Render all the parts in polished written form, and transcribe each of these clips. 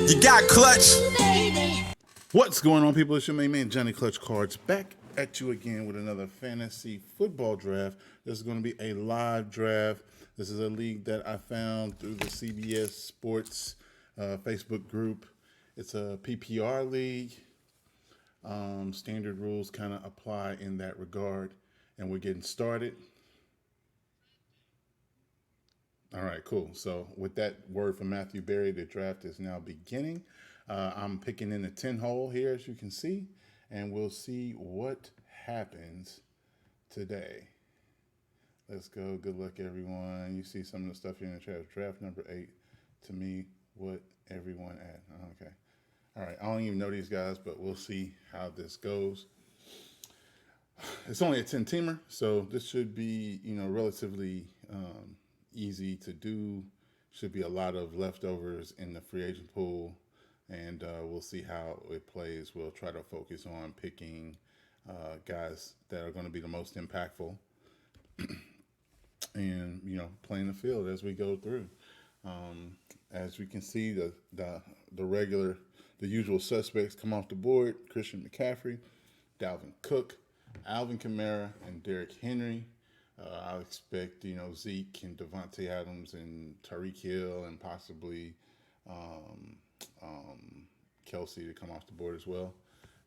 You got clutch. What's going on, people? It's your main man, JohnnyclutchCards, back at you again with another fantasy football draft. This is going to be a live draft. This is a league that I found through the CBS Sports Facebook group. It's a PPR league. Standard rules kind of apply in that regard, and we're getting started. All right, cool. So with that word from Matthew Berry, the draft is now beginning. I'm picking in the 10 hole here, as you can see, and we'll see what happens today. Let's go. Good luck, everyone. You see some of the stuff here in the draft. Draft number 8, to me, what everyone at. Okay. All right. I don't even know these guys, but we'll see how this goes. It's only a 10-teamer, so this should be, relatively easy to do. Should be a lot of leftovers in the free agent pool, and we'll see how it plays. We'll try to focus on picking guys that are going to be the most impactful and, playing the field as we go through. As we can see, the usual suspects come off the board: Christian McCaffrey, Dalvin Cook, Alvin Kamara, and Derrick Henry. I expect, Zeke and Devontae Adams and Tyreek Hill and possibly Kelsey to come off the board as well.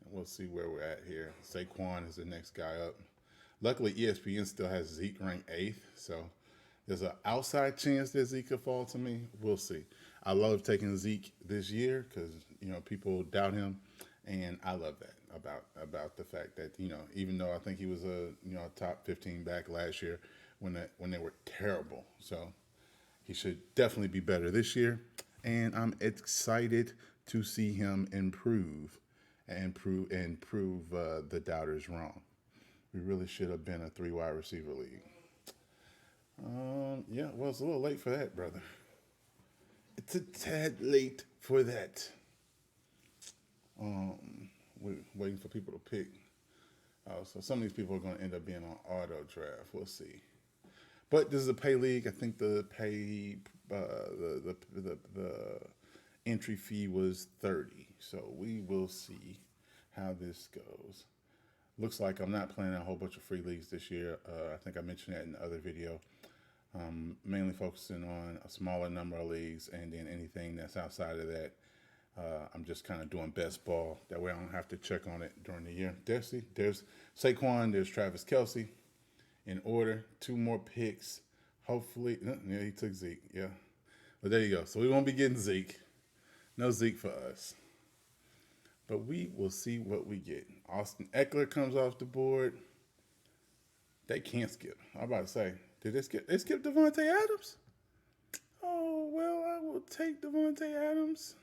And we'll see where we're at here. Saquon is the next guy up. Luckily, ESPN still has Zeke ranked 8th, so there's an outside chance that Zeke could fall to me. We'll see. I love taking Zeke this year because, people doubt him, and I love that about the fact that, even though I think he was a top 15 back last year when they were terrible. So he should definitely be better this year, and I'm excited to see him improve the doubters wrong. We really should have been a 3 wide receiver league. Yeah, well, it's a little late for that, brother. It's a tad late for that. We're waiting for people to pick. So some of these people are going to end up being on auto draft. We'll see. But this is a pay league. I think the pay the entry fee was $30. So we will see how this goes. Looks like I'm not playing a whole bunch of free leagues this year. I think I mentioned that in the other video. Mainly focusing on a smaller number of leagues, and then anything that's outside of that, I'm just kind of doing best ball. That way I don't have to check on it during the year. There's Saquon, there's Travis Kelsey. In order, 2 more picks. Hopefully, yeah, he took Zeke, yeah. But there you go. So we won't be getting Zeke. No Zeke for us. But we will see what we get. Austin Eckler comes off the board. They can't skip. I'm about to say, did they skip? They skipped Devontae Adams? Oh, well, I will take Devontae Adams.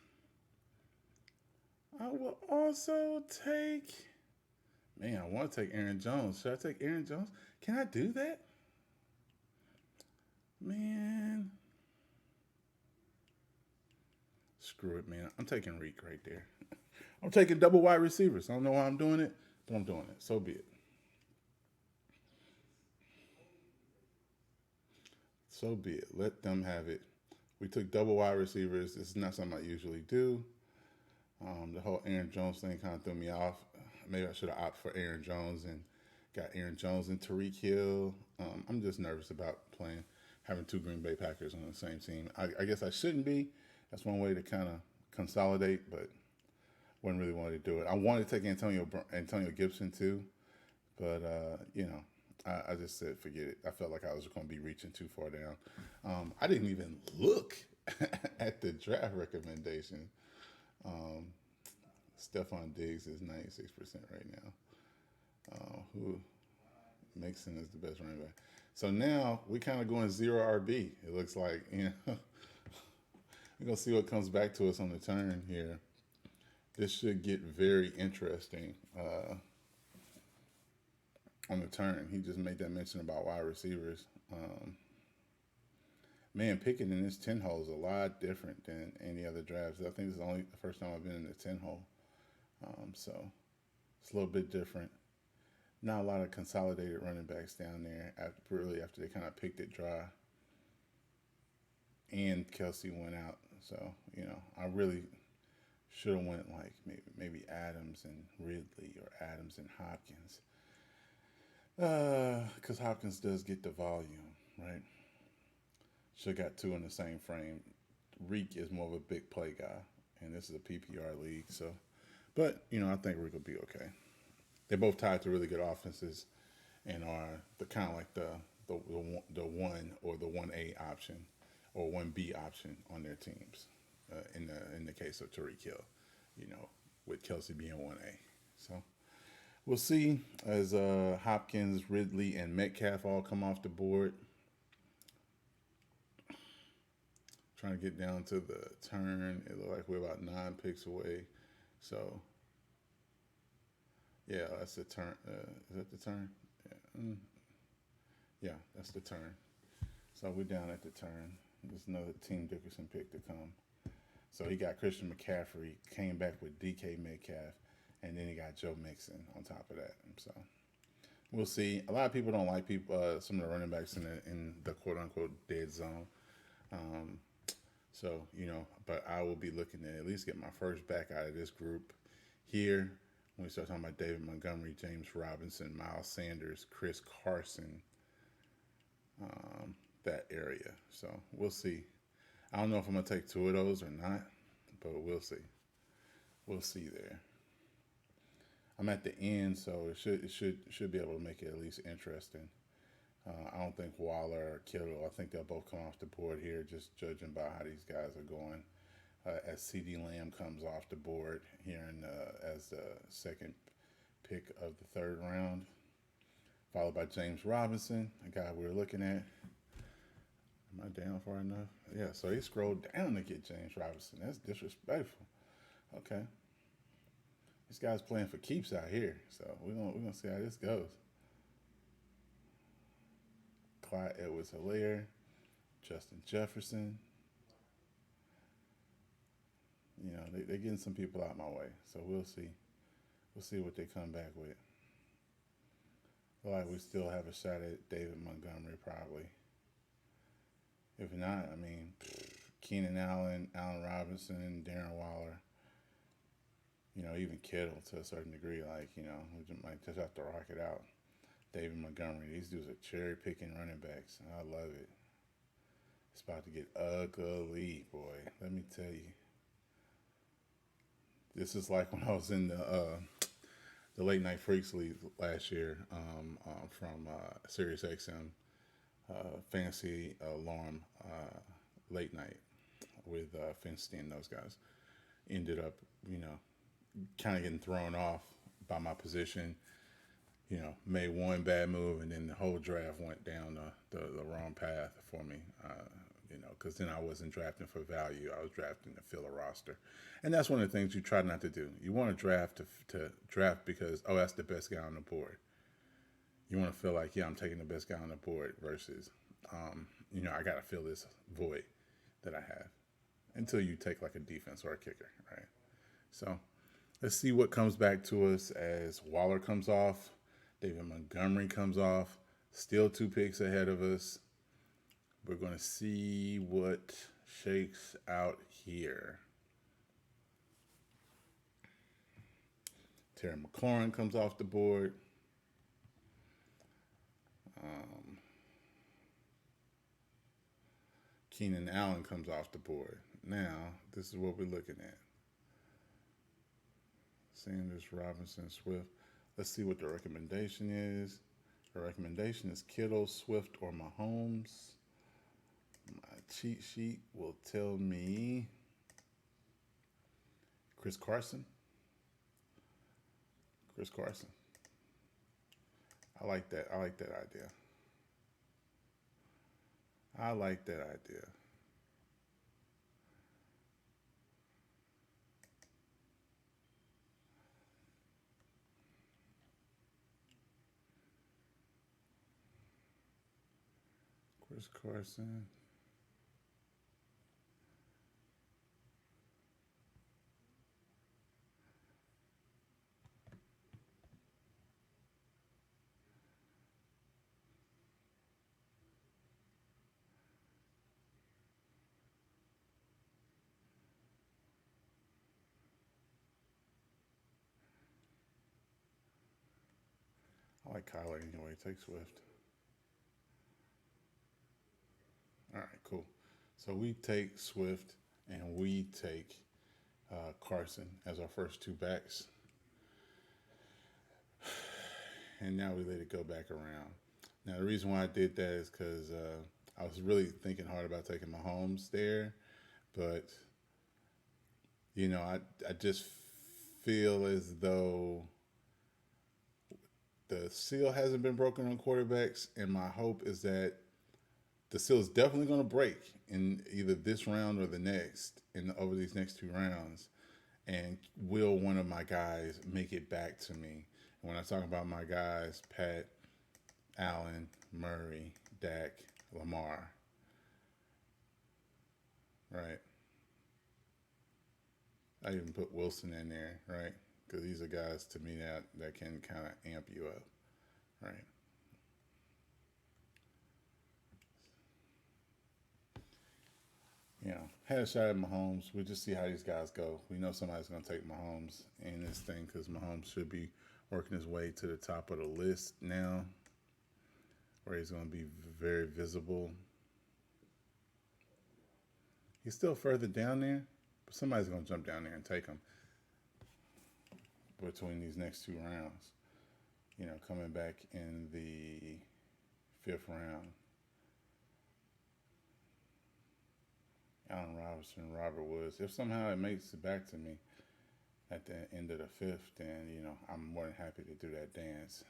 I will also take, I want to take Aaron Jones. Should I take Aaron Jones? Can I do that? Man. Screw it, man. I'm taking Reek right there. I'm taking double wide receivers. I don't know why I'm doing it, but I'm doing it. So be it. So be it. Let them have it. We took double wide receivers. This is not something I usually do. The whole Aaron Jones thing kind of threw me off. Maybe I should have opted for Aaron Jones and got Aaron Jones and Tyreek Hill. I'm just nervous about having 2 Green Bay Packers on the same team. I guess I shouldn't be. That's one way to kind of consolidate, but wouldn't really want to do it. I wanted to take Antonio Gibson too, but I just said forget it. I felt like I was going to be reaching too far down. I didn't even look at the draft recommendation. Stephon Diggs is 96% right now. Who Mixon is the best running back. So now we kind of going 0 RB. It looks like, we're going to see what comes back to us on the turn here. This should get very interesting on the turn. He just made that mention about wide receivers. Picking in this 10 hole is a lot different than any other drafts. I think this is only the first time I've been in the 10 hole. So it's a little bit different. Not a lot of consolidated running backs down there after they kind of picked it dry. And Kelsey went out. So, I really Should have went like maybe Adams and Ridley or Adams and Hopkins. Because Hopkins does get the volume, right? Should have got two in the same frame. Reek is more of a big play guy, and this is a PPR league, so. But I think Reek will be okay. They're both tied to really good offenses, and are the kind of like the one or the 1A option or 1B option on their teams. In the case of Tyreek Hill, with Kelsey being 1A. So we'll see as Hopkins, Ridley, and Metcalf all come off the board. Trying to get down to the turn. It looks like we're about 9 picks away. So, yeah, that's the turn. Is that the turn? Yeah. Yeah, that's the turn. So we're down at the turn. There's another Team Dickerson pick to come. So he got Christian McCaffrey, came back with DK Metcalf, and then he got Joe Mixon on top of that. So we'll see. A lot of people don't like some of the running backs in the quote unquote dead zone. So but I will be looking to at least get my first back out of this group here. When we start talking about David Montgomery, James Robinson, Miles Sanders, Chris Carson, that area. So we'll see. I don't know if I'm gonna take two of those or not, but we'll see. We'll see there. I'm at the end, so it should be able to make it at least interesting. I don't think Waller or Kittle. I think they'll both come off the board here, just judging by how these guys are going. As CD Lamb comes off the board here as the second pick of the third round, followed by James Robinson, a guy we were looking at. Am I down far enough? Yeah, so he scrolled down to get James Robinson. That's disrespectful. Okay. This guy's playing for keeps out here, so we're gonna see how this goes. Clyde Edwards-Helaire, Justin Jefferson. They're getting some people out my way, so we'll see. We'll see what they come back with. Feel like we still have a shot at David Montgomery, probably. If not, Keenan Allen, Allen Robinson, Darren Waller, even Kittle to a certain degree, we might just have to rock it out. David Montgomery, these dudes are cherry picking running backs. I love it. It's about to get ugly, boy. Let me tell you. This is like when I was in the Late Night Freaks League last year from SiriusXM. Fantasy Alarm late night with Finsty and those guys. Ended up, kind of getting thrown off by my position. Made one bad move, and then the whole draft went down the wrong path for me. Because then I wasn't drafting for value. I was drafting to fill a roster. And that's one of the things you try not to do. You want to draft to draft because, that's the best guy on the board. You want to feel like, I'm taking the best guy on the board versus, I got to fill this void that I have until you take like a defense or a kicker, right? So let's see what comes back to us as Waller comes off, David Montgomery comes off, still 2 picks ahead of us. We're going to see what shakes out here. Terry McLaurin comes off the board. Keenan Allen comes off the board. Now, this is what we're looking at. Sanders, Robinson, Swift. Let's see what the recommendation is. The recommendation is Kittle, Swift, or Mahomes. My cheat sheet will tell me Chris Carson. Chris Carson. I like that. I like that idea. I like that idea. Chris Carson. like Kyler anyway. Take Swift. All right, cool. So we take Swift and we take Carson as our first two backs. And now we let it go back around. Now, the reason why I did that is because I was really thinking hard about taking Mahomes there. But, I just feel as though the seal hasn't been broken on quarterbacks. And my hope is that the seal is definitely going to break in either this round or the next, over these next two rounds. And will one of my guys make it back to me? And when I talk about my guys, Pat, Allen, Murray, Dak, Lamar, right? I even put Wilson in there, right? Because these are guys to me that can kind of amp you up, right? Had a shot at Mahomes. We'll just see how these guys go. We know somebody's going to take Mahomes in this thing because Mahomes should be working his way to the top of the list now, where he's going to be very visible. He's still further down there, but somebody's going to jump down there and take him between these next two rounds. Coming back in the fifth round. Allen Robinson, Robert Woods. If somehow it makes it back to me at the end of the fifth, then, I'm more than happy to do that dance.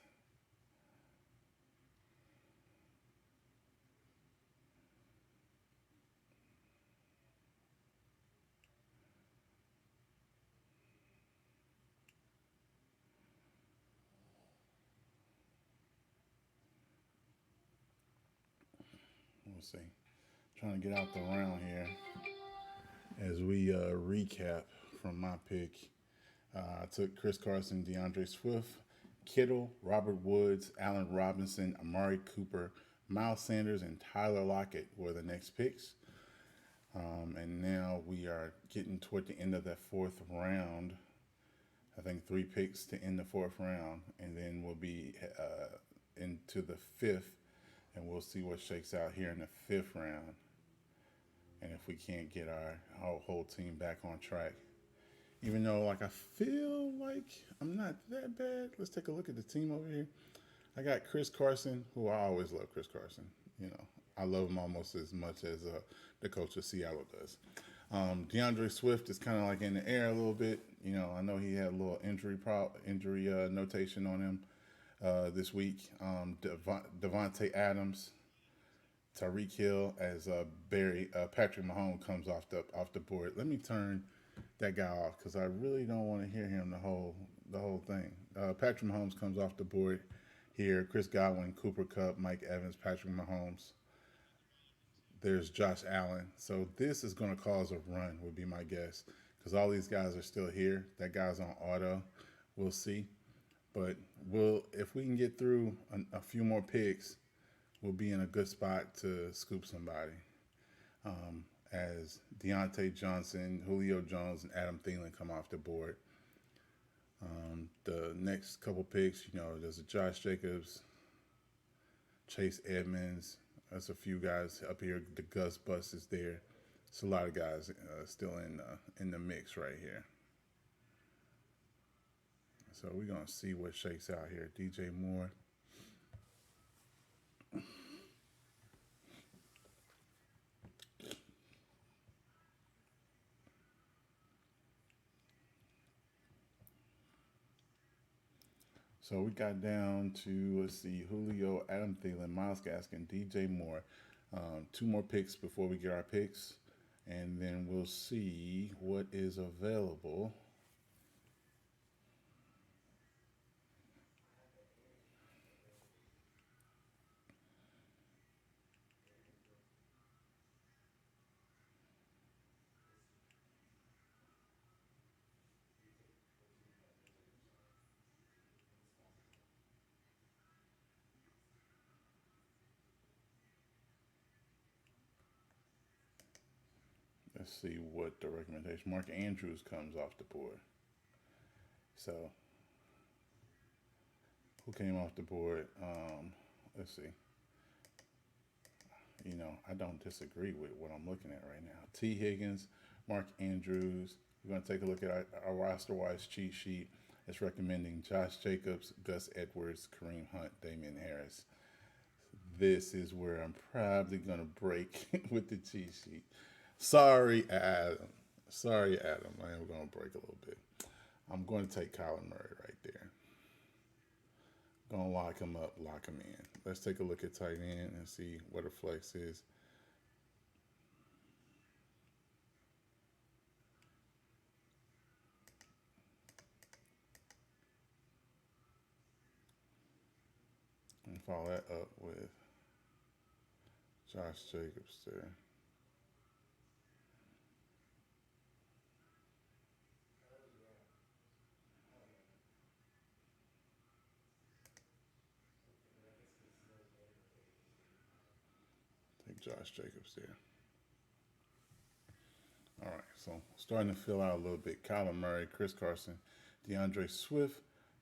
We'll see. Trying to get out the round here as we recap from my pick. I took Chris Carson, DeAndre Swift, Kittle, Robert Woods, Allen Robinson, Amari Cooper, Miles Sanders, and Tyler Lockett were the next picks. And now we are getting toward the end of that fourth round. I think 3 picks to end the fourth round, and then we'll be into the fifth, and we'll see what shakes out here in the fifth round. And if we can't get our whole team back on track. Even though, I feel like I'm not that bad. Let's take a look at the team over here. I got Chris Carson, who I always love Chris Carson. I love him almost as much as the coach of Seattle does. DeAndre Swift is kind of like in the air a little bit. I know he had a little injury notation on him this week. Devontae Adams, Tyreek Hill, as Patrick Mahomes comes off the board. Let me turn that guy off because I really don't want to hear him the whole thing. Patrick Mahomes comes off the board here. Chris Godwin, Cooper Kupp, Mike Evans, Patrick Mahomes. There's Josh Allen. So this is going to cause a run, would be my guess, because all these guys are still here. That guy's on auto. We'll see. But if we can get through a few more picks, we'll be in a good spot to scoop somebody. As Deontay Johnson, Julio Jones, and Adam Thielen come off the board. The next couple picks, there's a Josh Jacobs, Chase Edmonds. There's a few guys up here. The Gus Bus is there. It's a lot of guys still in the mix right here. So we're going to see what shakes out here. DJ Moore. So we got down to, let's see, Julio, Adam Thielen, Myles Gaskin, DJ Moore. 2 more picks before we get our picks. And then we'll see what is available. Let's see what the recommendation. Mark Andrews comes off the board. So Who came off the board? Let's see. I don't disagree with what I'm looking at right now. T. Higgins, Mark Andrews. We're going to take a look at our roster-wise cheat sheet. It's recommending Josh Jacobs, Gus Edwards, Kareem Hunt, Damian Harris. This is where I'm probably going to break with the cheat sheet. Sorry, Adam. I am going to break a little bit. I'm going to take Kyler Murray right there. Going to lock him up, lock him in. Let's take a look at tight end and see what a flex is. And follow that up with Josh Jacobs there. Take Josh Jacobs there. All right, so starting to fill out a little bit. Kyler Murray, Chris Carson, DeAndre Swift,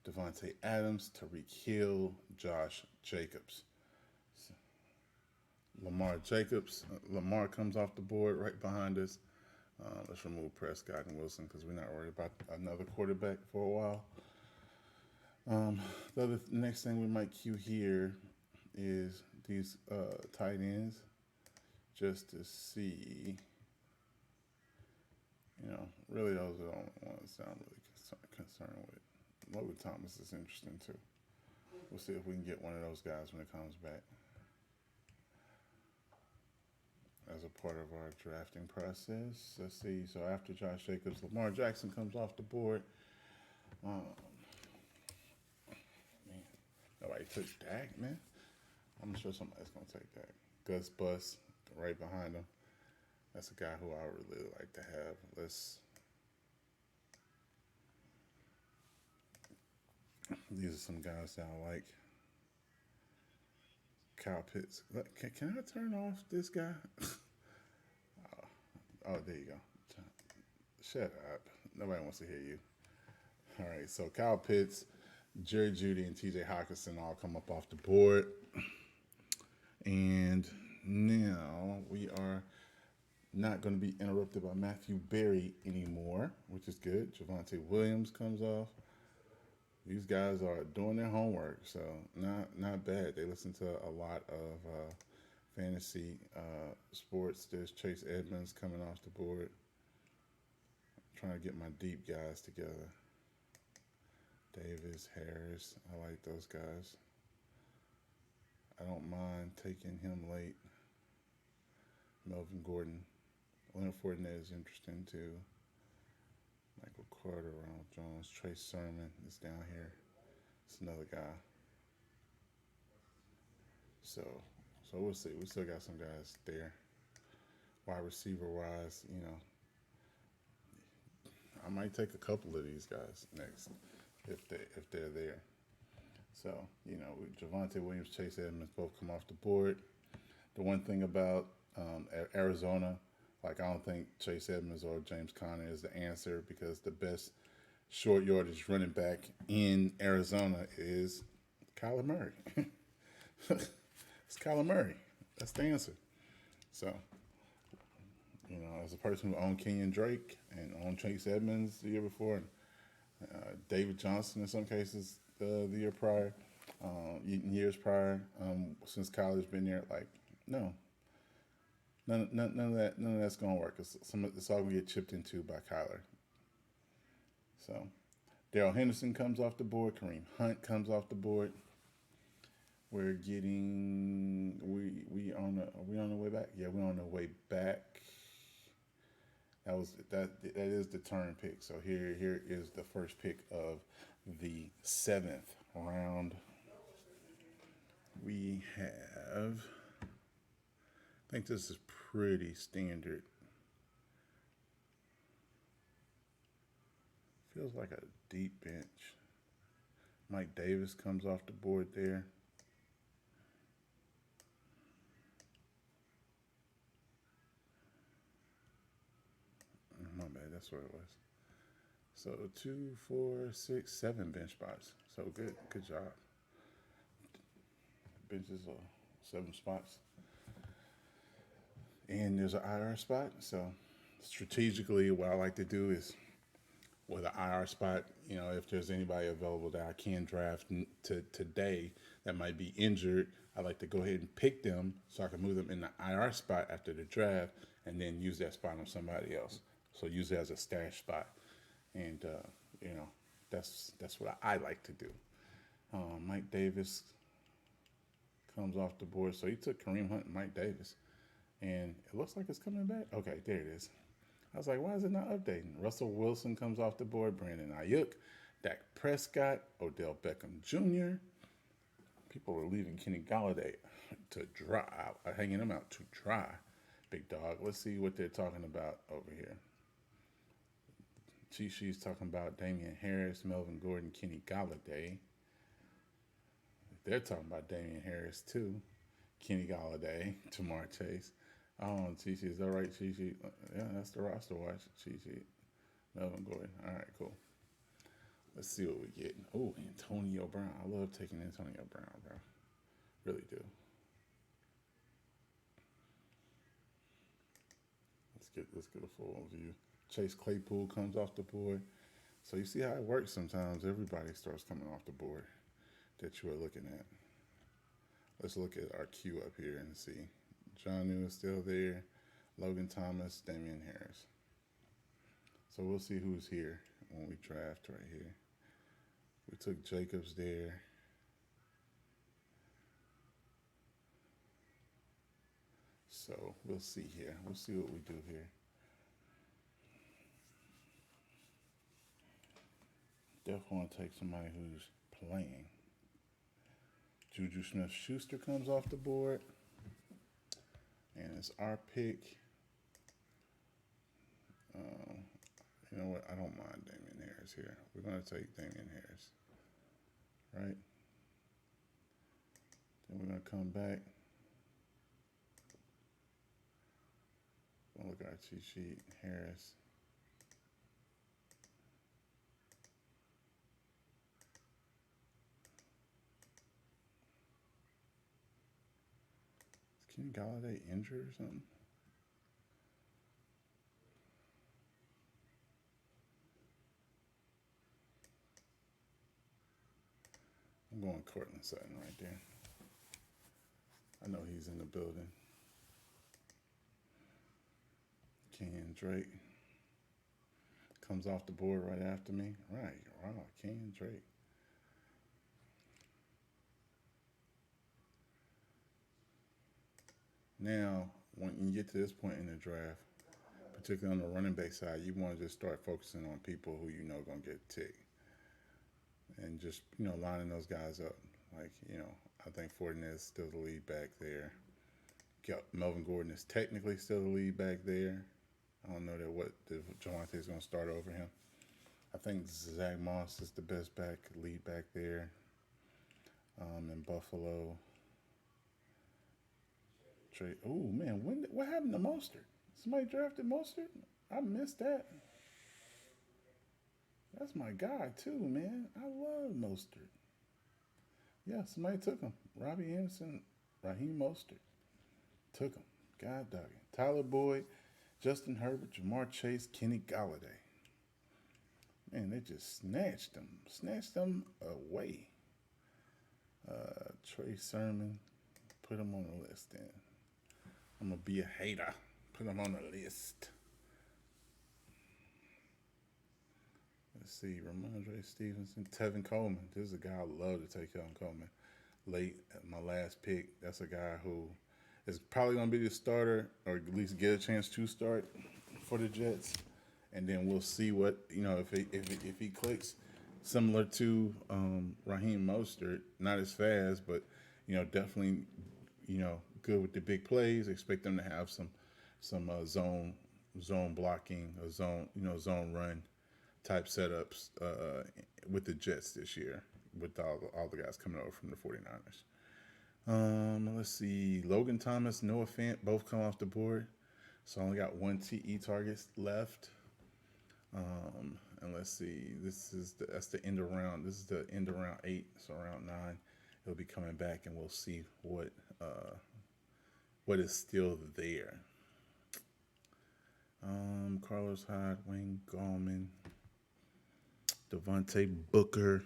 Devontae Adams, Tyreek Hill, Josh Jacobs. Lamar comes off the board right behind us. Let's remove Prescott and Wilson because we're not worried about another quarterback for a while. The next thing we might cue here is these tight ends, just to see. Really those are the only ones that I'm really concerned with. Logan Thomas is interesting too. We'll see if we can get one of those guys when it comes back as a part of our drafting process. Let's see. So after Josh Jacobs, Lamar Jackson comes off the board. Man, nobody took Dak, man. I'm sure somebody's going to take Dak. Gus Bus right behind him. That's a guy who I would really like to have. These are some guys that I like. Kyle Pitts. Can I turn off this guy? Oh, there you go. Shut up. Nobody wants to hear you. All right, so Kyle Pitts, Jerry Jeudy, and T.J. Hockenson all come up off the board. And now we are not going to be interrupted by Matthew Berry anymore, which is good. Javonte Williams comes off. These guys are doing their homework, so not bad. They listen to a lot of fantasy sports. There's Chase Edmonds coming off the board. I'm trying to get my deep guys together. Davis, Harris, I like those guys. I don't mind taking him late. Melvin Gordon. Leonard Fournette is interesting too. Michael Carter, Ronald Jones, Trace Sermon is down here. It's another guy. So we'll see. We still got some guys there. Wide receiver wise, I might take a couple of these guys next if they're there. So Javonte Williams, Chase Edmonds both come off the board. The one thing about Arizona, I don't think Chase Edmonds or James Conner is the answer, because the best short yardage running back in Arizona is Kyler Murray. It's Kyler Murray. That's the answer. So, as a person who owned Kenyon Drake and owned Chase Edmonds the year before, and David Johnson in some cases the year prior, years prior, since Kyler's been there, no. None of that's gonna work. It's all gonna get chipped into by Kyler. So, Darrell Henderson comes off the board. Kareem Hunt comes off the board. We're getting are we on the way back? Yeah, we're on the way back. That is the turn pick. So here is the first pick of the 7th round. We have, I think this is pretty standard. Feels like a deep bench. Mike Davis comes off the board there. My bad, that's what it was. So 2, 4, 6, 7 bench spots. So good job. benches, 7 spots. And there's an IR spot. So strategically, what I like to do is with an IR spot, if there's anybody available that I can draft today that might be injured, I like to go ahead and pick them so I can move them in the IR spot after the draft and then use that spot on somebody else. So use it as a stash spot. And, that's what I like to do. Mike Davis comes off the board. So he took Kareem Hunt and Mike Davis. And it looks like it's coming back. Okay, there it is. I was like, why is it not updating? Russell Wilson comes off the board. Brandon Ayuk, Dak Prescott, Odell Beckham Jr. People are leaving Kenny Galladay to dry, hanging him out to dry. Big dog. Let's see what they're talking about over here. She's talking about Damian Harris, Melvin Gordon, Kenny Galladay. They're talking about Damian Harris too. Kenny Galladay, Jamar Chase. Oh, Chi, is that right, Chi? Yeah, that's the roster watch. Chi, Melvin Gordon. All right, cool. Let's see what we get. Oh, Antonio Brown. I love taking Antonio Brown, bro. Really do. Let's get a full view. Chase Claypool comes off the board. So you see how it works sometimes. Everybody starts coming off the board that you are looking at. Let's look at our queue up here and see. Jonnu is still there. Logan Thomas, Damian Harris. So we'll see who's here when we draft right here. We took Jacobs there. So we'll see here. We'll see what we do here. Definitely want to take somebody who's playing. Juju Smith-Schuster comes off the board. And it's our pick. You know what? I don't mind Damian Harris here. We're going to take Damian Harris. Right? Then we're going to come back. We'll look at our cheat sheet. Harris. Is Kenny Galladay injured or something? I'm going Cortland Sutton right there. I know he's in the building. Kenyon Drake comes off the board right after me. Right, wow, Kenyon Drake. Now, when you get to this point in the draft, particularly on the running back side, you want to just start focusing on people who you know going to get ticked. And just, lining those guys up. Like, I think Fortinet's still the lead back there. Melvin Gordon is technically still the lead back there. I don't know if Javonte is going to start over him. I think Zach Moss is the best lead back there. In Buffalo. Oh, man, what happened to Mostert? Somebody drafted Mostert? I missed that. That's my guy, too, man. I love Mostert. Yeah, somebody took him. Robbie Anderson, Raheem Mostert. Took him. God dog it. Tyler Boyd, Justin Herbert, Jamar Chase, Kenny Galladay. Man, they just snatched them away. Trey Sermon, put him on the list then. I'm going to be a hater. Put him on the list. Let's see, Ramondre Stevenson, Tevin Coleman. This is a guy I love to take on Coleman. Late at my last pick, that's a guy who is probably going to be the starter or at least get a chance to start for the Jets. And then we'll see what, if he clicks. Similar to Raheem Mostert, not as fast, but, definitely, good with the big plays. Expect them to have some zone blocking, or zone run type setups with the Jets this year, with all the guys coming over from the 49ers. Let's see. Logan Thomas, Noah Fant, both come off the board. So I only got one TE targets left. And let's see. That's the end of round. This is the end of round 8, so round 9. he'll be coming back, and we'll see what is still there. Carlos Hyde, Wayne Gallman, Devontae Booker,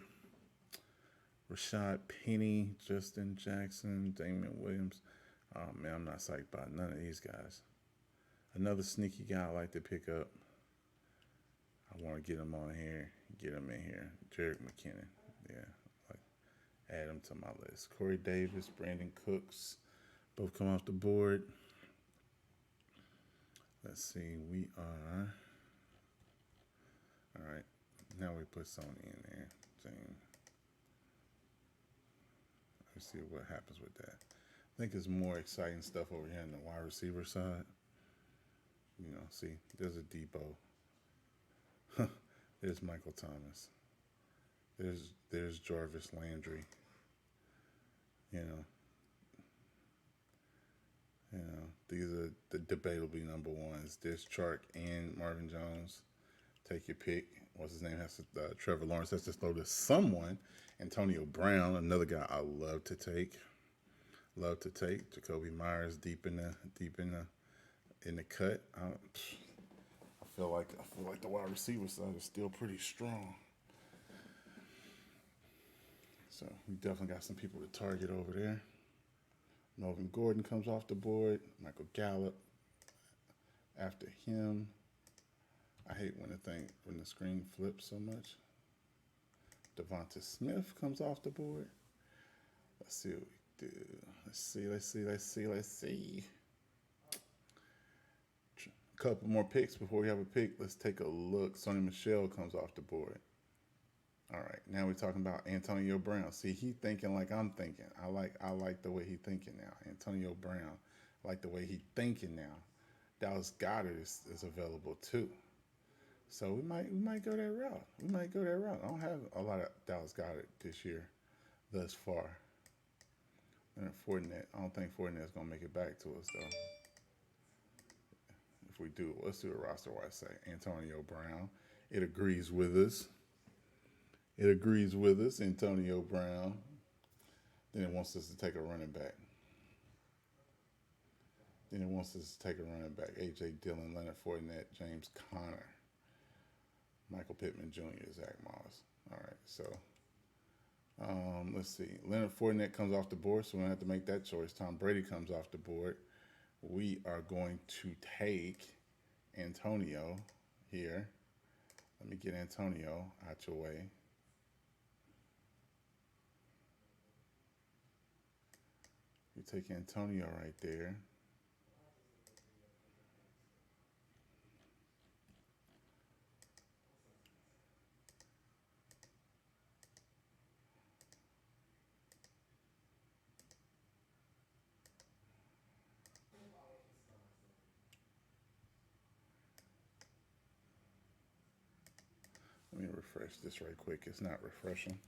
Rashad Penny, Justin Jackson, Damian Williams. Oh, man, I'm not psyched about none of these guys. Another sneaky guy I like to pick up. I want to get him on here, get him in here. Jerick McKinnon. Yeah, add him to my list. Corey Davis, Brandon Cooks, both come off the board. Let's see, we are. All right, now we put Sony in there. Let's see what happens with that. I think there's more exciting stuff over here on the wide receiver side. You know, see, there's a Debo. There's Michael Thomas. There's Jarvis Landry. You know, these are the debatably number ones. There's Chark and Marvin Jones. Take your pick. What's his name? Trevor Lawrence has to throw to someone. Antonio Brown, another guy I love to take. Jacoby Myers deep in the cut. I feel like the wide receiver side is still pretty strong. So we definitely got some people to target over there. Melvin Gordon comes off the board. Michael Gallup after him. I hate when the screen flips so much. Devonta Smith comes off the board. Let's see what we do. Let's see. A couple more picks before we have a pick. Let's take a look. Sonny Michel comes off the board. All right, now we're talking about Antonio Brown. See, he thinking like I'm thinking. I like the way he thinking now. Antonio Brown, I like the way he thinking now. Dallas Goedert is available too. So we might go that route. I don't have a lot of Dallas Goedert this year thus far. And Fournette, I don't think Fournette's going to make it back to us, though. If we do, let's do a roster-wise say. Antonio Brown. It agrees with us. Antonio Brown. Then it wants us to take a running back. A.J. Dillon, Leonard Fournette, James Conner, Michael Pittman Jr., Zach Moss. All right, so let's see. Leonard Fournette comes off the board, so we don't have to make that choice. Tom Brady comes off the board. We are going to take Antonio here. Let me get Antonio out your way. You take Antonio right there. Let me refresh this right quick. It's not refreshing.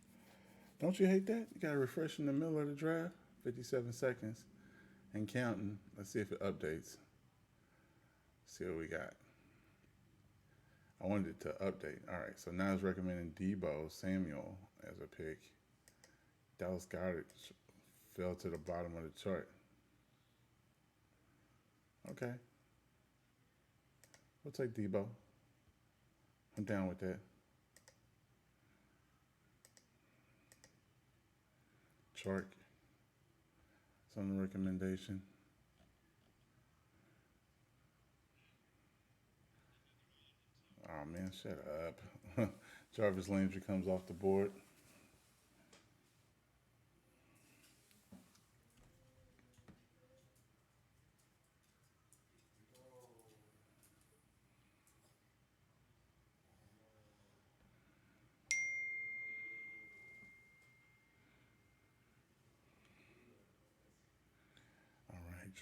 Don't you hate that? You got to refresh in the middle of the draft. 57 seconds and counting. Let's see if it updates. See what we got. I wanted it to update. All right, so now it's recommending Debo Samuel as a pick. Dallas Goedert fell to the bottom of the chart. Okay. We'll take Debo. I'm down with that. Chark. It's on the recommendation. Oh, man, shut up. Jarvis Landry comes off the board.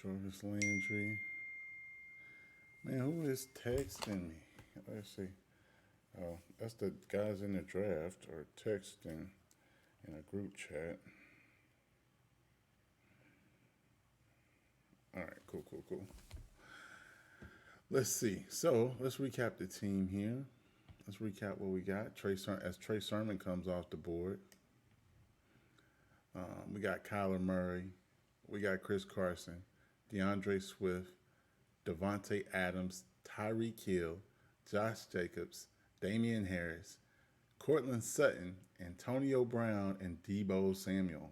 Jarvis Landry. Man, who is texting me? Let's see. Oh, that's the guys in the draft are texting in a group chat. All right, cool. Let's see. So let's recap the team here. Let's recap what we got. Trey Sermon comes off the board. We got Kyler Murray. We got Chris Carson, DeAndre Swift, Devontae Adams, Tyreek Hill, Josh Jacobs, Damian Harris, Cortland Sutton, Antonio Brown, and Debo Samuel.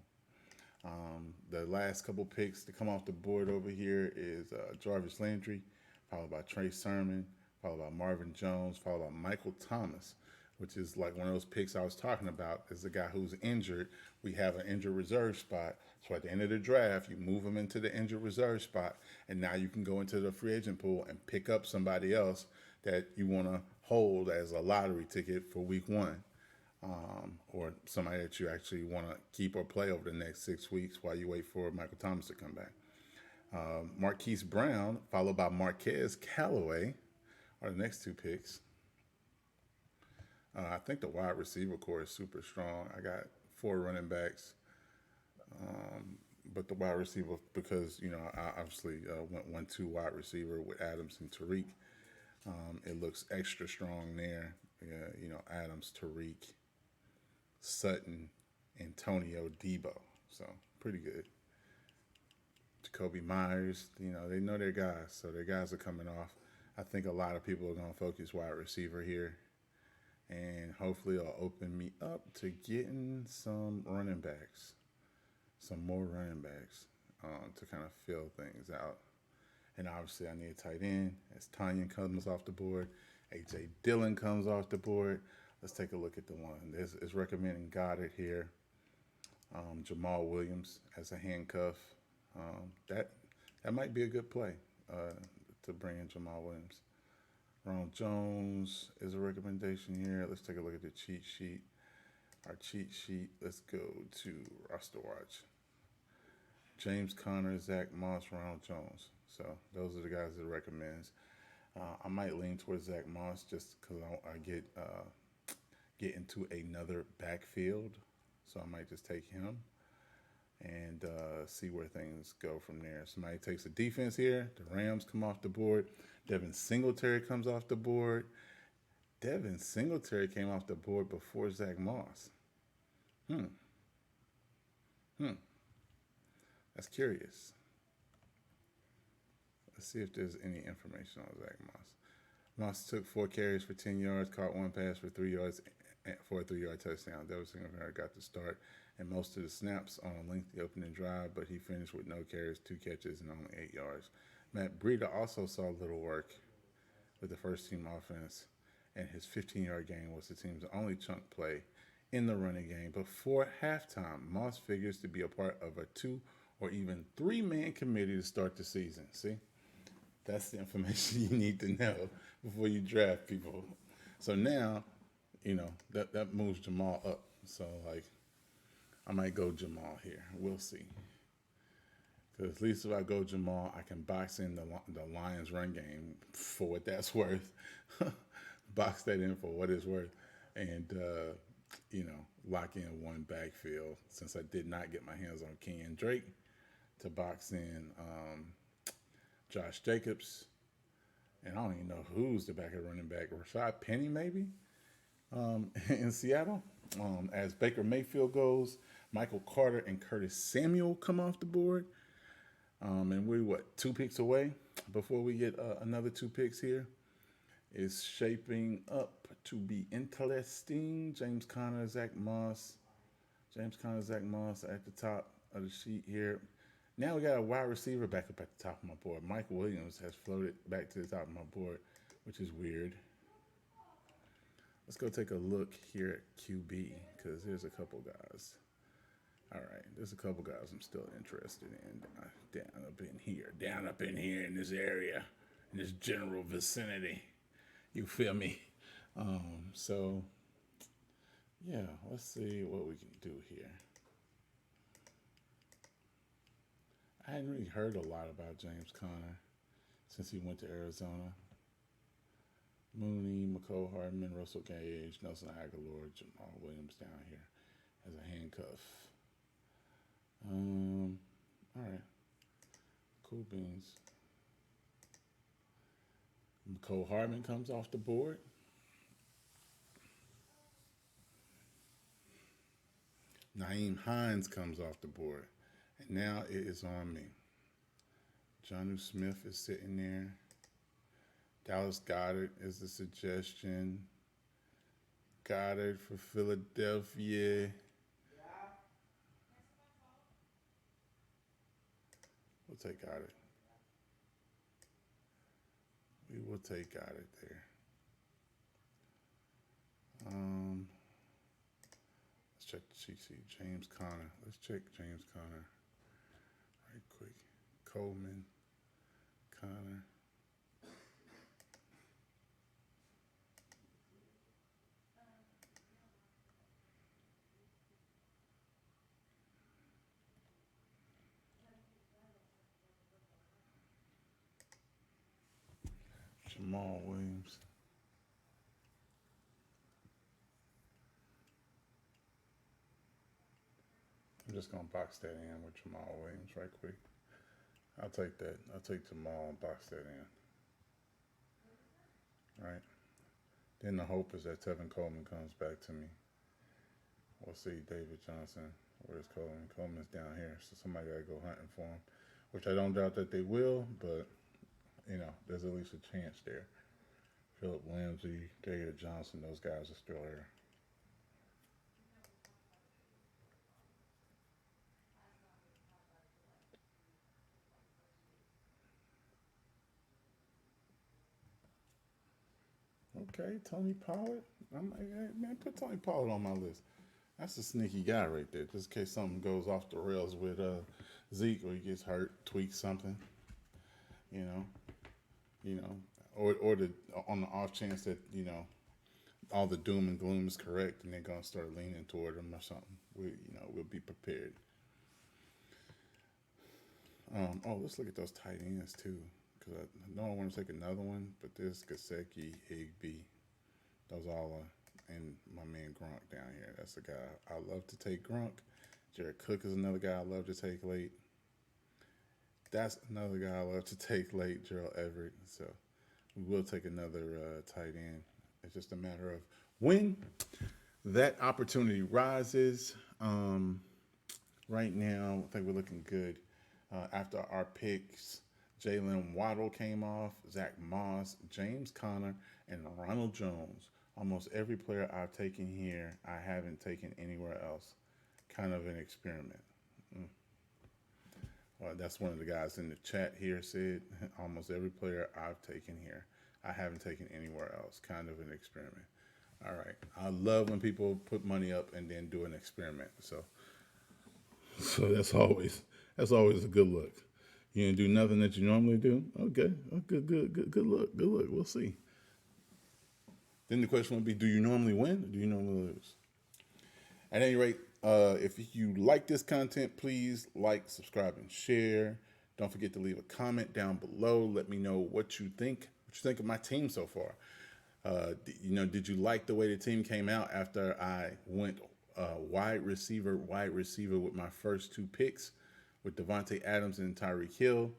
The last couple picks to come off the board over here is Jarvis Landry, followed by Trey Sermon, followed by Marvin Jones, followed by Michael Thomas, which is like one of those picks I was talking about. Is a guy who's injured. We have an injured reserve spot. So at the end of the draft, you move him into the injured reserve spot, and now you can go into the free agent pool and pick up somebody else that you want to hold as a lottery ticket for week one. Or somebody that you actually want to keep or play over the next 6 weeks while you wait for Michael Thomas to come back. Marquis Brown, followed by Marquez Callaway, are the next two picks. I think the wide receiver core is super strong. I got 4 running backs, but the wide receiver, because I obviously went 1-2 wide receiver with Adams and Tariq. It looks extra strong there. Adams, Tariq, Sutton, Antonio, Debo. So pretty good. Jacoby Myers, they know their guys, so their guys are coming off. I think a lot of people are going to focus wide receiver here, and hopefully it'll open me up to getting some running backs, some more running backs to kind of fill things out. And obviously I need a tight end as Tanyan comes off the board. A.J. Dillon comes off the board. Let's take a look at the one. It's recommending Goddard here. Jamal Williams as a handcuff. That might be a good play to bring in Jamal Williams. Ronald Jones is a recommendation here. Let's take a look at the cheat sheet. Our cheat sheet. Let's go to roster watch. James Conner, Zach Moss, Ronald Jones. So those are the guys that it recommends. I might lean towards Zach Moss just because I get into another backfield. So I might just take him and see where things go from there. Somebody takes a defense here. The Rams come off the board. Devin Singletary comes off the board. Devin Singletary came off the board before Zach Moss. That's curious. Let's see if there's any information on Zach Moss. Moss took 4 carries for 10 yards, caught 1 pass for 3 yards for a 3-yard touchdown. Devin Singletary got the start and most of the snaps on a lengthy opening drive, but he finished with no carries, 2 catches, and only 8 yards. Matt Breida also saw little work with the first team offense, and his 15-yard gain was the team's only chunk play in the running game. Before halftime, Moss figures to be a part of a 2 or even 3-man committee to start the season. See? That's the information you need to know before you draft people. So now, that moves Jamal up. So, I might go Jamal here. We'll see. Because at least if I go Jamal, I can box in the Lions run game for what that's worth. Box that in for what it's worth. And, lock in one backfield since I did not get my hands on Kenyon Drake to box in Josh Jacobs. And I don't even know who's the backup running back. Rashad Penny, maybe, in Seattle. As Baker Mayfield goes, Michael Carter and Curtis Samuel come off the board. And we're, 2 picks away before we get another 2 picks here. It's shaping up to be interesting. James Conner, Zach Moss at the top of the sheet here. Now we got a wide receiver back up at the top of my board. Mike Williams has floated back to the top of my board, which is weird. Let's go take a look here at QB because there's a couple guys. All right, there's a couple guys I'm still interested in down up in here in this area, in this general vicinity. You feel me? So, yeah, let's see what we can do here. I hadn't really heard a lot about James Conner since he went to Arizona. Mooney, McCole Hardman, Russell Gage, Nelson Aguilar, Jamal Williams down here as a handcuff. All right. Cool beans. McCole Hardman comes off the board. Naeem Hines comes off the board. And now it is on me. Jonnu Smith is sitting there. Dallas Goedert is the suggestion. Goddard for Philadelphia. We'll take Goddard. We will take Goddard there. Let's check the cheat sheet. James Conner. Let's check James Conner right quick. Coleman, Conner. Jamal Williams. I'm just going to box that in with Jamal Williams right quick. I'll take that. I'll take Jamal and box that in. Right. Then the hope is that Tevin Coleman comes back to me. We'll see. David Johnson. Where's Coleman? Coleman's down here, so somebody got to go hunting for him, which I don't doubt that they will, but, there's at least a chance there. Philip Lindsay, David Johnson, those guys are still there. Okay, Tony Pollard. Man, put Tony Pollard on my list. That's a sneaky guy right there. Just in case something goes off the rails with Zeke or he gets hurt, tweaks something. Or on the off chance that all the doom and gloom is correct and they're gonna start leaning toward him or something. We'll be prepared. Let's look at those tight ends too. Because I know I want to take another one, but there's Gesicki, Higbee. Those all are, and my man Gronk down here. That's the guy I love to take. Gronk. Jared Cook is another guy I love to take late. That's another guy I love to take late, Gerald Everett. So we will take another tight end. It's just a matter of when that opportunity rises. Right now, I think we're looking good. After our picks, Jalen Waddle came off, Zach Moss, James Conner, and Ronald Jones. Almost every player I've taken here, I haven't taken anywhere else. Kind of an experiment. That's one of the guys in the chat here said, almost every player I've taken here, I haven't taken anywhere else. Kind of an experiment. All right. I love when people put money up and then do an experiment. So that's always a good look. You didn't do nothing that you normally do? Okay. Oh, good look. We'll see. Then the question would be, do you normally win or do you normally lose? At any rate, if you like this content, please like, subscribe, and share. Don't forget to leave a comment down below. Let me know what you think. What you think of my team so far. Did you like the way the team came out after I went wide receiver with my first two picks with Devontae Adams and Tyreek Hill,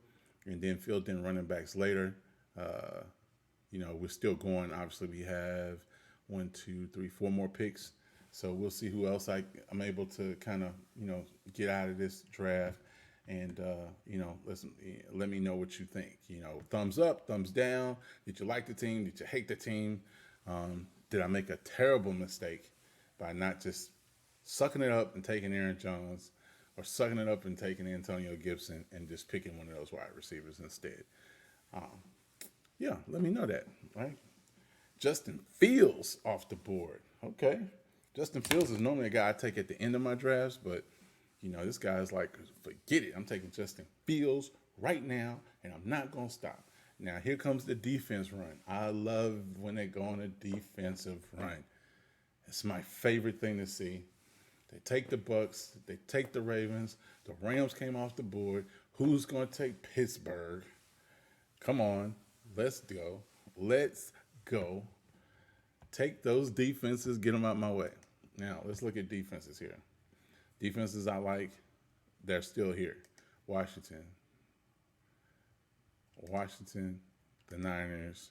and then filled in running backs later? We're still going. Obviously, we have 1, 2, 3, 4 more picks. So we'll see who else I'm able to kind of, get out of this draft. And, let me know what you think. Thumbs up, thumbs down. Did you like the team? Did you hate the team? Did I make a terrible mistake by not just sucking it up and taking Aaron Jones, or sucking it up and taking Antonio Gibson and just picking one of those wide receivers instead? Let me know that, right? Justin Fields off the board. Okay. Justin Fields is normally a guy I take at the end of my drafts, but, this guy's like, forget it. I'm taking Justin Fields right now, and I'm not going to stop. Now, here comes the defense run. I love when they go on a defensive run. It's my favorite thing to see. They take the Bucks. They take the Ravens. The Rams came off the board. Who's going to take Pittsburgh? Come on. Let's go. Take those defenses. Get them out my way. Now, let's look at defenses here. Defenses I like, they're still here. Washington, the Niners.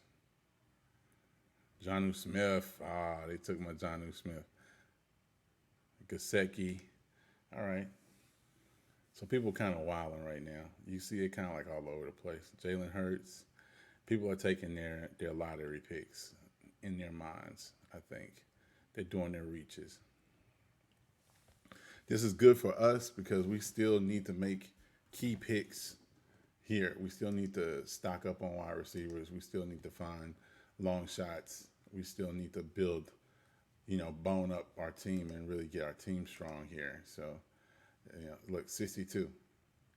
Jonnu Smith. They took my Jonnu Smith. Gesicki. All right. So people kind of wilding right now. You see it kind of like all over the place. Jalen Hurts. People are taking their lottery picks in their minds. I think they're doing their reaches. This is good for us because we still need to make key picks here. We still need to stock up on wide receivers. We still need to find long shots. We still need to build, bone up our team and really get our team strong here. So, look, 62,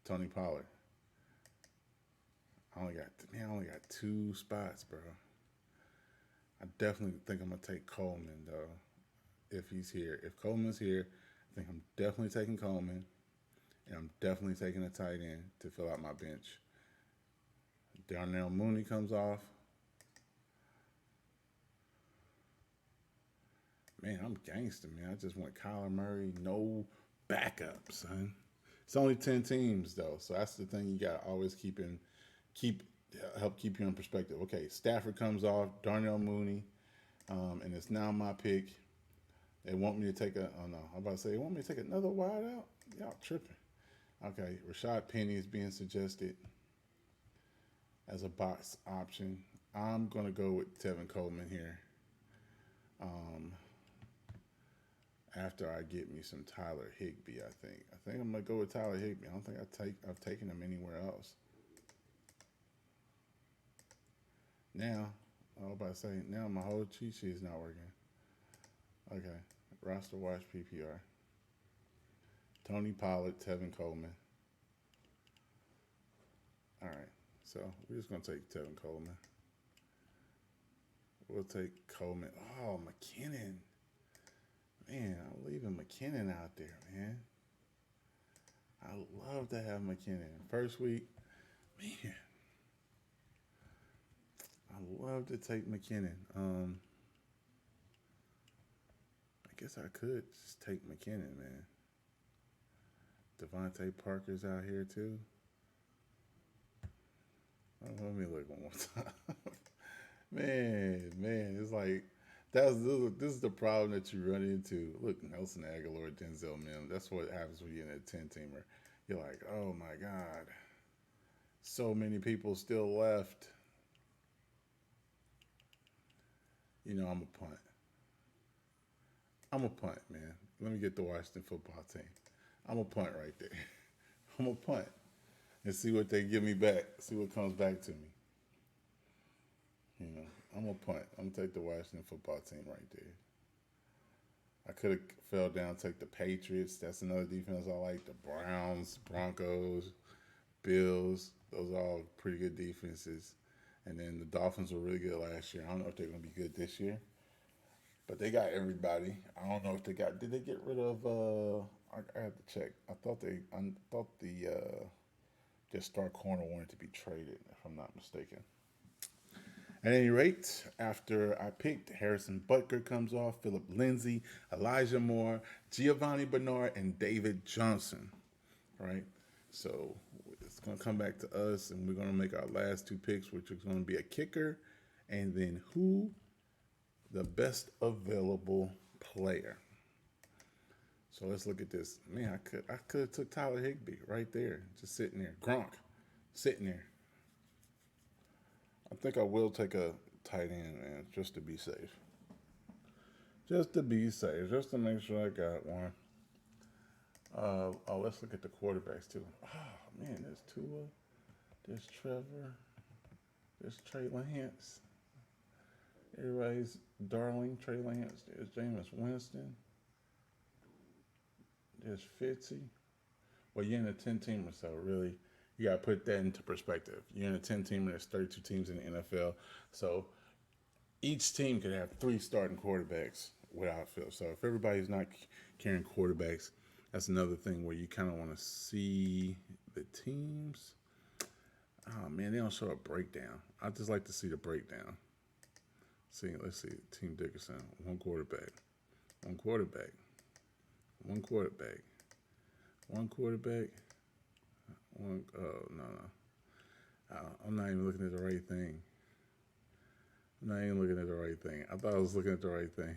Tony Pollard. I only got two spots, bro. I definitely think I'm gonna take Coleman though, if he's here. If Coleman's here, I think I'm definitely taking Coleman, and I'm definitely taking a tight end to fill out my bench. Darnell Mooney comes off. Man, I'm gangster, man. I just went Kyler Murray, no backup, son. It's only 10 teams though, so that's the thing you gotta always keep help keep you in perspective. Okay, Stafford comes off, Darnell Mooney, and it's now my pick. They want me to take I'm about to say, they want me to take another wide out? Y'all tripping. Okay, Rashad Penny is being suggested as a box option. I'm going to go with Tevin Coleman here. After I get me some Tyler Higbee, I think I'm going to go with Tyler Higbee. I don't think I've taken him anywhere else. Now, I was about to say, now my whole cheat sheet is not working. Okay, roster watch PPR. Tony Pollard, Tevin Coleman. All right, so we're just going to take Tevin Coleman. We'll take Coleman. Oh, McKinnon. Man, I'm leaving McKinnon out there, man. I love to have McKinnon. First week, man. I love to take McKinnon. I guess I could just take McKinnon, man. Devontae Parker's out here too. Oh, let me look one more time. man, it's like this is the problem that you run into. Look, Nelson Aguilar, Denzel Mims. That's what happens when you're in a 10-teamer. You're like, oh my God, so many people still left. I'm a punt, man. Let me get the Washington football team. I'm a punt right there. I'm a punt and see what they give me back. See what comes back to me. I'm a punt. I'm gonna take the Washington football team right there. I could have fell down, take the Patriots. That's another defense I like. The Browns, Broncos, Bills. Those are all pretty good defenses. And then the Dolphins were really good last year. I don't know if they're going to be good this year. But they got everybody. I don't know if they got. Did they get rid of? I have to check. I thought their star corner wanted to be traded, if I'm not mistaken. At any rate, after I picked, Harrison Butker comes off, Philip Lindsay, Elijah Moore, Giovanni Bernard, and David Johnson. Right? So it's going to come back to us, and we're going to make our last two picks, which is going to be a kicker, and then who? The best available player. So let's look at this. Man, I could have took Tyler Higbee right there, just sitting there. Gronk, sitting there. I think I will take a tight end, man, just to be safe. Just to be safe, just to make sure I got one. Let's look at the quarterbacks too. Oh man, there's Tua, there's Trevor, there's Trey Lance. Everybody's darling, Trey Lance. There's Jameis Winston. There's Fitzy. Well, you're in a 10-teamer, so really, you got to put that into perspective. You're in a 10-teamer. There's 32 teams in the NFL. So each team could have 3 starting quarterbacks without Phil. So if everybody's not carrying quarterbacks, that's another thing where you kind of want to see the teams. Oh, man, they don't show a breakdown. I just like to see the breakdown. Let's see. Team Dickerson, one quarterback. One quarterback. One quarterback. One quarterback. One. Oh, no. I'm not even looking at the right thing. I'm not even looking at the right thing. I thought I was looking at the right thing.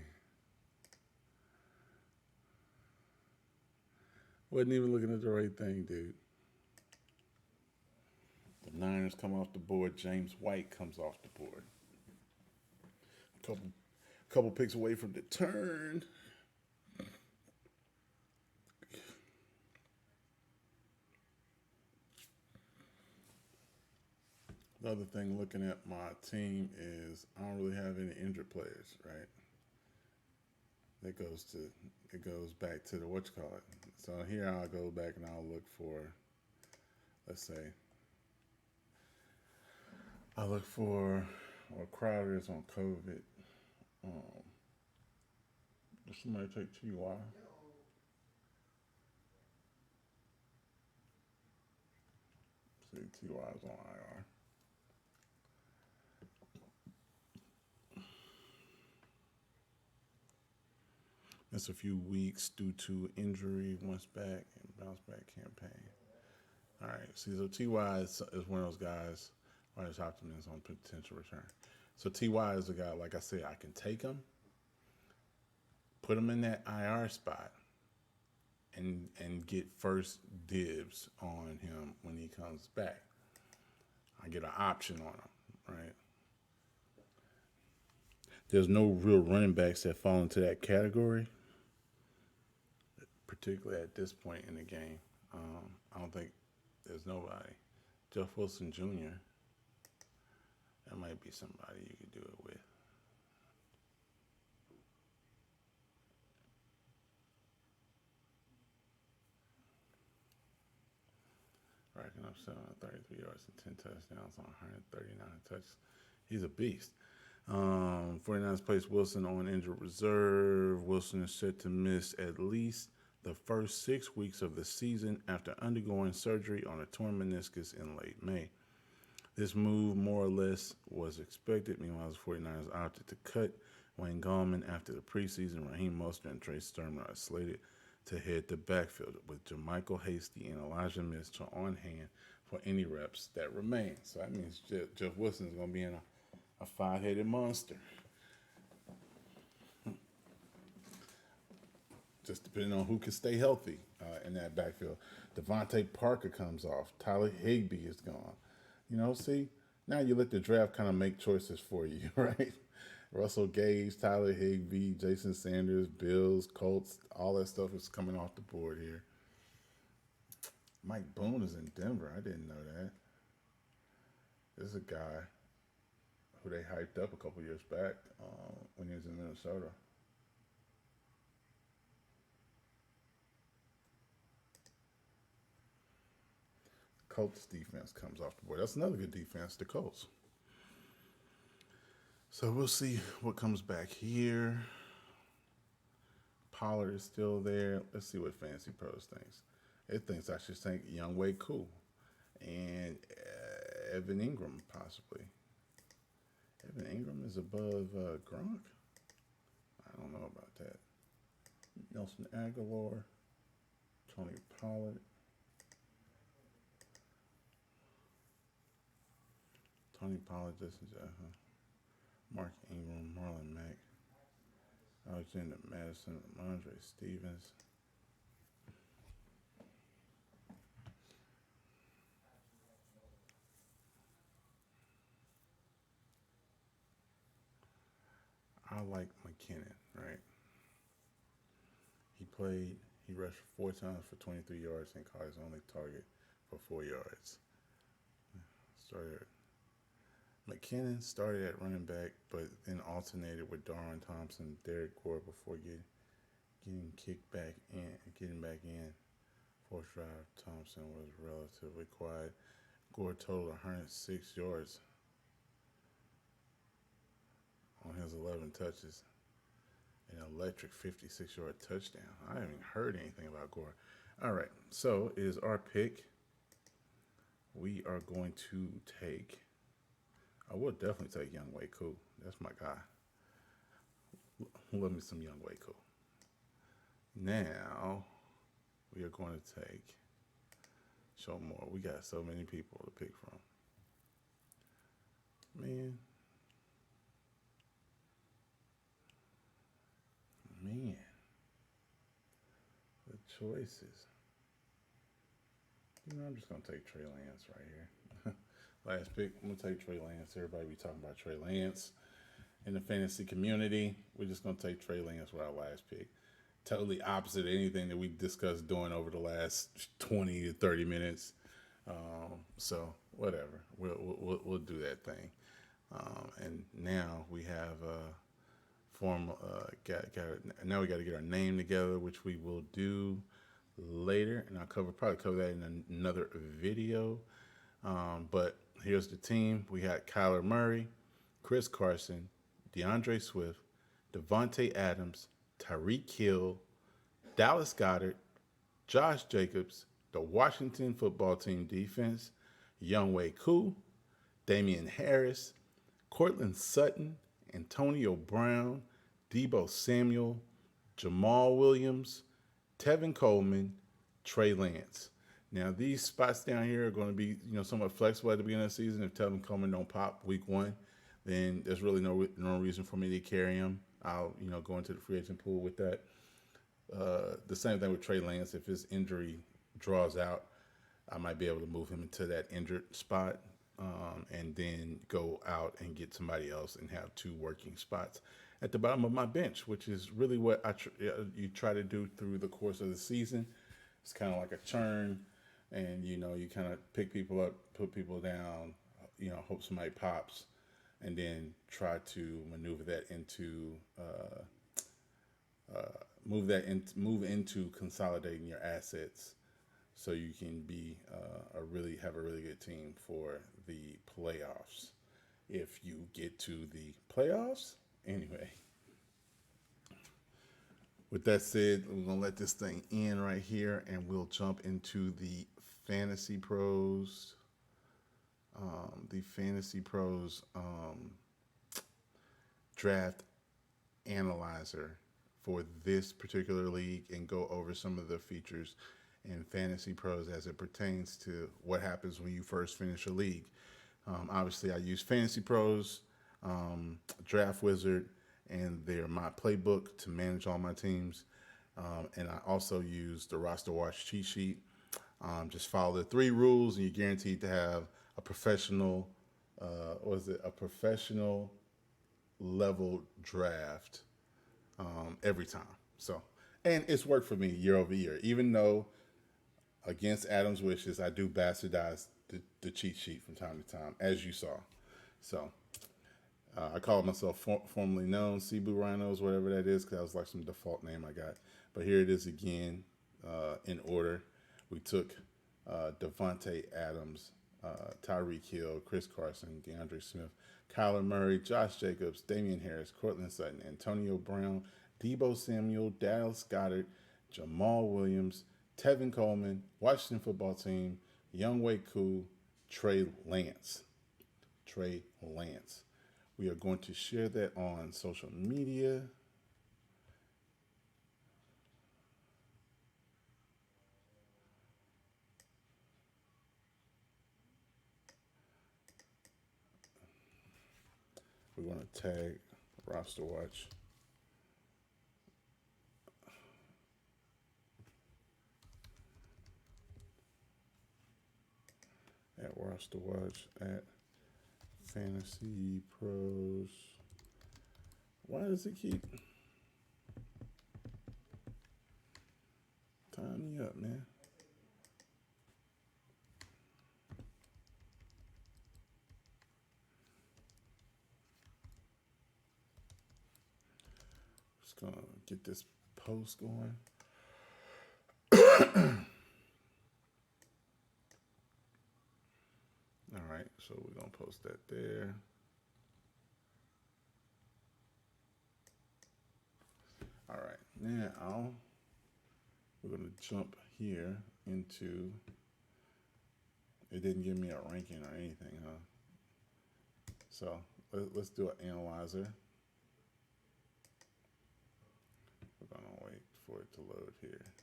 Wasn't even looking at the right thing, dude. The Niners come off the board. James White comes off the board. Couple picks away from the turn. The other thing looking at my team is I don't really have any injured players, right? It goes back to the whatchamacallit. So here I'll go back and I'll look for, let's say, Crowder is on COVID. Does somebody take TY? See, TY is on IR. Missed a few weeks due to injury, once back, and bounce back campaign. All right, see, so TY is one of those guys, Riders Optimism on potential return. So TY is a guy, like I said, I can take him, put him in that IR spot, and get first dibs on him when he comes back. I get an option on him, right? There's no real running backs that fall into that category, particularly at this point in the game. I don't think there's nobody. Jeff Wilson Jr., that might be somebody you could do it with. Racking up 733 yards and 10 touchdowns on 139 touches. He's a beast. 49ers placed Wilson on injured reserve. Wilson is set to miss at least the first 6 weeks of the season after undergoing surgery on a torn meniscus in late May. This move, more or less, was expected. Meanwhile, the 49ers opted to cut Wayne Gallman after the preseason. Raheem Mostert and Trey Sermon are slated to head the backfield with JaMychal Hasty and Elijah Mitchell on hand for any reps that remain. So that means Jeff Wilson is going to be in a five-headed monster. Just depending on who can stay healthy in that backfield. Devontae Parker comes off. Tyler Higbee is gone. See, now you let the draft kind of make choices for you, right? Russell Gage, Tyler Higbee, Jason Sanders, Bills, Colts, all that stuff is coming off the board here. Mike Boone is in Denver. I didn't know that. This is a guy who they hyped up a couple years back when he was in Minnesota. Colts defense comes off the board. That's another good defense, the Colts. So we'll see what comes back here. Pollard is still there. Let's see what Fantasy Pros thinks. It thinks I should think Younghoe Koo and Evan Ingram possibly. Evan Ingram is above Gronk? I don't know about that. Nelson Aguilar, Tony Pollard. Tony Pollard, Mark Ingram, Marlon Mack, Alexander Madison, Randre Stevens. I like McKinnon, right? He rushed 4 times for 23 yards and caught his only target for 4 yards. McKinnon started at running back, but then alternated with Darwin Thompson, Derek Gore before getting back in. Fourth drive, Thompson was relatively quiet. Gore totaled 106 yards on his 11 touches. An electric 56-yard touchdown. I haven't heard anything about Gore. All right, so is our pick. We are going to take... I will definitely take Younghoe Koo. That's my guy. Love me some Younghoe Koo. Now, we are going to take... Show more. We got so many people to pick from. Man. The choices. I'm just gonna take Trey Lance right here. Last pick. I'm gonna take Trey Lance. Everybody be talking about Trey Lance in the fantasy community. We're just gonna take Trey Lance with our last pick. Totally opposite of anything that we discussed doing over the last 20 to 30 minutes. So whatever, we'll do that thing. And now we have now we got to get our name together, which we will do later, and probably cover that in another video. But here's the team. We had Kyler Murray, Chris Carson, DeAndre Swift, Devontae Adams, Tyreek Hill, Dallas Goedert, Josh Jacobs, the Washington football team defense, Younghoe Koo, Damian Harris, Cortland Sutton, Antonio Brown, Deebo Samuel, Jamal Williams, Tevin Coleman, Trey Lance. Now these spots down here are going to be, somewhat flexible at the beginning of the season. If Tevin Coleman don't pop week 1, then there's really no reason for me to carry him. I'll go into the free agent pool with that. The same thing with Trey Lance. If his injury draws out, I might be able to move him into that injured spot, and then go out and get somebody else and have 2 working spots at the bottom of my bench, which is really what you try to do through the course of the season. It's kind of like a churn, and you kind of pick people up, put people down, hope somebody pops, and then try to maneuver that into move into consolidating your assets, so you can be have a really good team for the playoffs. If you get to the playoffs, anyway. With that said, we're gonna let this thing end right here, and we'll jump into the Fantasy Pros. Draft analyzer for this particular league, and go over some of the features in Fantasy Pros as it pertains to what happens when you first finish a league. Obviously, I use Fantasy Pros, Draft Wizard, and my playbook to manage all my teams. And I also use the Roster Watch cheat sheet. Just follow the 3 rules, and you're guaranteed to have a professional, a professional level draft every time. So, and it's worked for me year over year, even though against Adam's wishes, I do bastardize the cheat sheet from time to time, as you saw. So, I call myself formerly known Cebu Rhinos, whatever that is, because that was like some default name I got. But here it is again, in order. We took Devontae Adams, Tyreek Hill, Chris Carson, DeAndre Smith, Kyler Murray, Josh Jacobs, Damian Harris, Cortland Sutton, Antonio Brown, Deebo Samuel, Dallas Goedert, Jamal Williams, Tevin Coleman, Washington football team, Younghoe Koo, Trey Lance. We are going to share that on social media. We're going to tag Roster Watch. At Roster Watch at Fantasy Pros. Why does it keep tying me up, man? Just gonna get this post going. All right, so we're gonna post that there. All right, now we're gonna jump here into. It didn't give me a ranking or anything, huh? So let's do an analyzer. We're gonna wait for it to load here.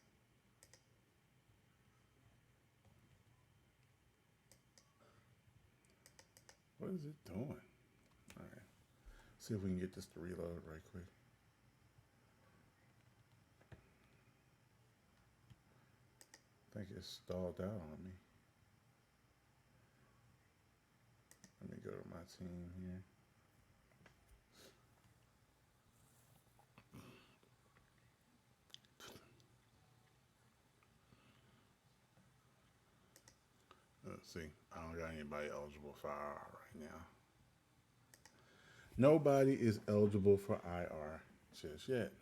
What is it doing? All right. See if we can get this to reload right quick. I think it stalled out on me. go to my team here. Let's see. I don't got anybody eligible for IR right now. Nobody is eligible for IR just yet.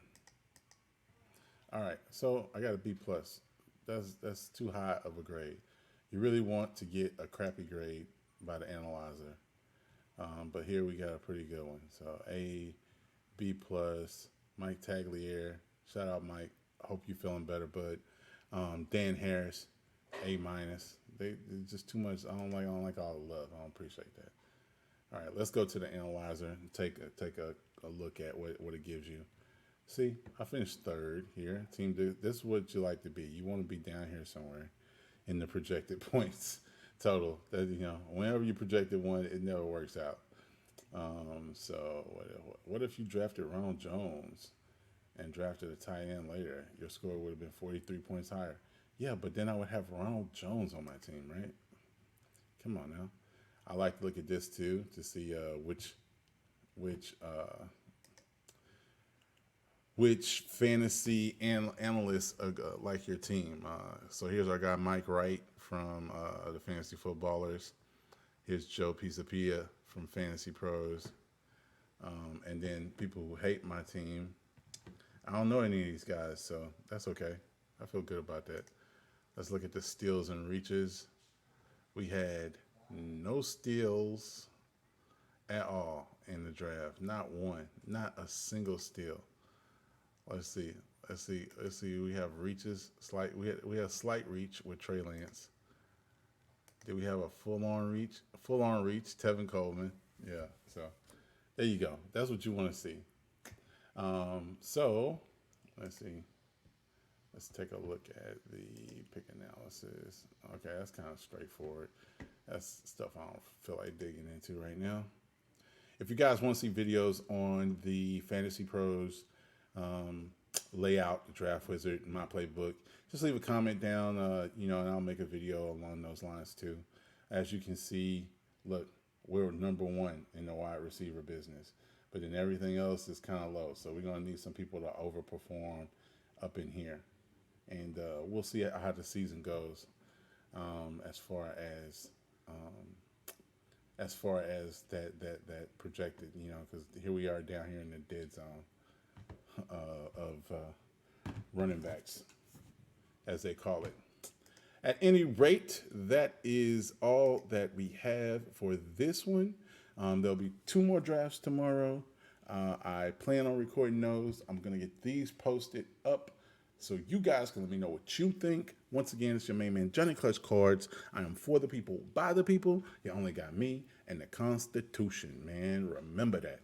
All right, so I got a B plus. That's too high of a grade. You really want to get a crappy grade by the analyzer, but here we got a pretty good one. So A, B plus. Mike Tagliere, shout out Mike. Hope you're feeling better, bud. Dan Harris, A minus. They just too much. I don't like all the love. I don't appreciate that. All right, let's go to the analyzer and take a look at what it gives you. See, I finished third here. Team, this is what you like to be. You want to be down here somewhere in the projected points total. That, whenever you projected one, it never works out. So what if you drafted Ronald Jones and drafted a tight end later? Your score would have been 43 points higher. Yeah, but then I would have Ronald Jones on my team, right? Come on now. I like to look at this too to see which fantasy analysts like your team. So here's our guy Mike Wright from the Fantasy Footballers. Here's Joe Pisapia from Fantasy Pros. And then people who hate my team. I don't know any of these guys, so that's okay. I feel good about that. Let's look at the steals and reaches. We had no steals at all in the draft. Not one. Not a single steal. Let's see. We have reaches. We have slight reach with Trey Lance. Did we have a full-on reach? Full-on reach, Tevin Coleman. Yeah, so there you go. That's what you want to see. So let's see. Let's take a look at the pick analysis. Okay, that's kind of straightforward. That's stuff I don't feel like digging into right now. If you guys want to see videos on the Fantasy Pros layout, the Draft Wizard, my playbook, just leave a comment down, and I'll make a video along those lines too. As you can see, look, we're number one in the wide receiver business, but then everything else is kind of low. So we're going to need some people to overperform up in here. And we'll see how the season goes as far as that projected, because here we are down here in the dead zone of running backs, as they call it. At any rate, that is all that we have for this one. There'll be 2 more drafts tomorrow. I plan on recording those. I'm going to get these posted up so you guys can let me know what you think. Once again, it's your main man, JohnnyclutchCards. I am for the people, by the people. You only got me and the Constitution, man. Remember that.